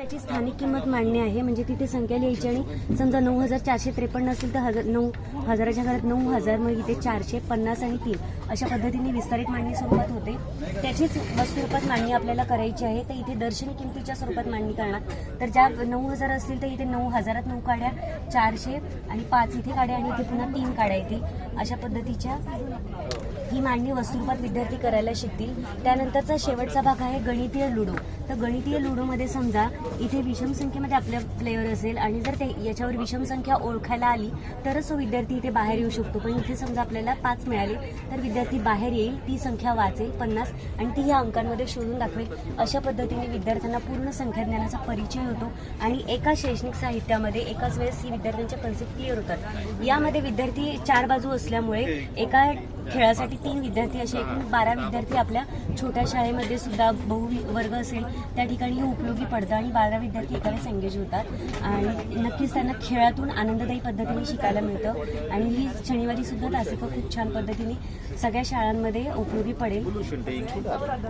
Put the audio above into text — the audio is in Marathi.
त्याची स्थानिक किंमत मांडणी आहे, म्हणजे तिथे संख्या लिहायची आणि समजा 9453 असेल तर 9,000च्या घरात 9,000, मग इथे 450 आणि 3 अशा पद्धतीने विस्तारित मांडणी स्वरूपात होते. त्याचीच स्वरूपात मांडणी आपल्याला करायची आहे. तर इथे दर्शनी किमतीच्या स्वरूपात मांडणी करणार. तर ज्या 9,000 असतील तर इथे 9,000त 9 काड्या, 400 आणि 5 इथे काड्या आणि इथे पुन्हा 3 काड्या येतील. अशा पद्धतीच्या ही मांडणी वस्तुरूपात विद्यार्थी करायला शिकतील. त्यानंतरचा शेवटचा भाग आहे गणितीय लुडो. तर गणितीय लुडोमध्ये समजा इथे विषम संख्येमध्ये आपल्या प्लेयर असेल आणि जर ते याच्यावर विषम संख्या ओळखायला आली तरच तो विद्यार्थी इथे बाहेर येऊ शकतो. पण इथे समजा आपल्याला 5 मिळाले तर विद्यार्थी बाहेर येईल, ती संख्या वाचेल 50 आणि ती ह्या अंकांमध्ये शोधून दाखवेल. अशा पद्धतीने विद्यार्थ्यांना पूर्ण संख्याज्ञानाचा परिचय होतो आणि एका शैक्षणिक साहित्यामध्ये एकाच वेळेस ही विद्यार्थ्यांच्या कन्सेप्ट क्लिअर होतात. यामध्ये विद्यार्थी 4 बाजू असल्यामुळे एका खेळासाठी 3 विद्यार्थी असे एकूण 12 विद्यार्थी आपल्या छोट्या शाळेमध्ये सुद्धा बहुवर्ग असेल त्या ठिकाणी उपयोगी पडतं आणि 12 विद्यार्थी एका वेळेस एंगेज होतात आणि नक्कीच त्यांना खेळातून आनंददायी पद्धतीने शिकायला मिळतं आणि ही शनिवारी सुद्धा तासिका खूप छान पद्धतीने सगळ्या शाळांमध्ये उपयोगी पडेल.